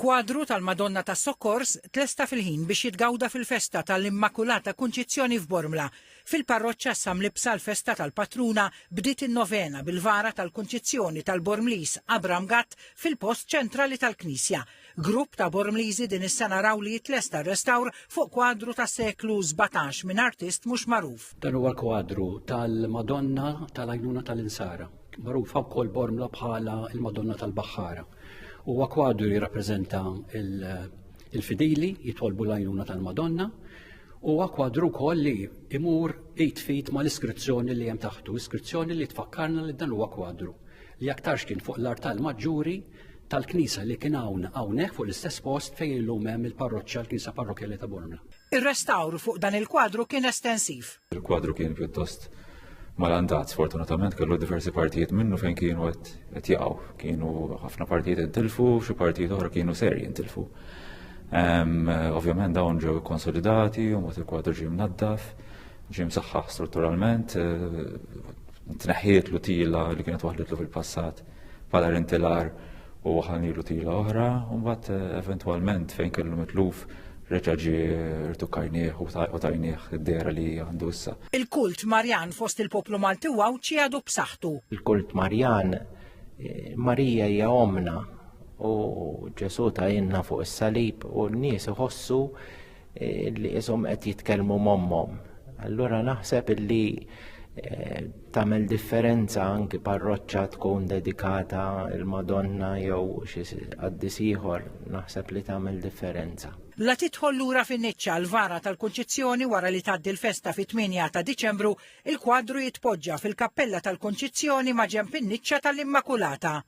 Il-kwadru tal-Madonna tas-Sokkors tlesta fil-ħin biex jitgawda fil-festa tal-Immakulata Kunċizzjoni f'Bormla. Fil-parroċċa Samlibsa l-festa tal-Patruna bdiet in-novena bil-vara tal-Kunċizzjoni tal-Bormlis Abram Gatt fil-post ċentrali tal-Knisja. Grupp ta' Bormliżi din is-sena raw li jitlesta restawr fuq kwadru tas-seklu 17 minn artist mhux magħruf. Dan huwa l-kwadru tal-Madonna tal-Għajnuna tal-Insara, magħrufa wkoll Bormla bħala il-Madonna tal-Baħħara. Huwa kwadru jirrappreżenta il-fidili jitolbu l-għajnuna tal-Madonna, huwa kwadru wkoll li imur 8 feet ma l-iskrizzjoni li hemm taħtu, iskrizzjoni li tfakkarna li dan huwa kwadru li aktarx kien fuq l-art tal-Maġġuri tal-Knisa li kien hawnhekk fuq l-istess post fejn illum hemm il-parroċċja l-Knisa Parrokjali ta' Bormla. Ir-restawru fuq dan il-kwadru kien estensiv. Il-kwadru kien pjuttost malandat, sfortunatament kellu diversi partijiet minnu fejn kienu qed jaqgħu. Kienu ħafna partijiet intilfu, xi partijiet oħra kienu serji intilfu. Ovvjament dawn ġew konsolidati u mod il-kwadru ġie mnaddaf, ġie msaħħaħ strutturalment, tneħħiet lutila li kienet waħditlu fil-passat bħala rintilar u waħalnilu tila oħra, u mbagħad eventwalment fejn kellu mitluf reġa' ġie rtukkajnieh u tajnieh id-dera li għandu issa. Il-kult Marjan fost il-poplu Malti Wawċ għadu b'saħħtu. Il-kult Marjan, Marija hija omna u Ġesu tajinna fuq is-salib u n-nies iħossu li ishom qed jitkellmu mommhom. Allura naħseb li tagħmel differenza anki parroċċa tkun dedikata il-Madonna jew xi qaddis ieħor, naħseb li tagħmel differenza. La tidħol lura fin-niċċa l-vara tal-Kunċizzjoni wara li tgħaddi l-festa fit-8 ta' Diċembru, il-kwadru jitpoġġa fil-kappella tal-Kunċizzjoni ma' ġenb in-niċċa tal-Immakulata.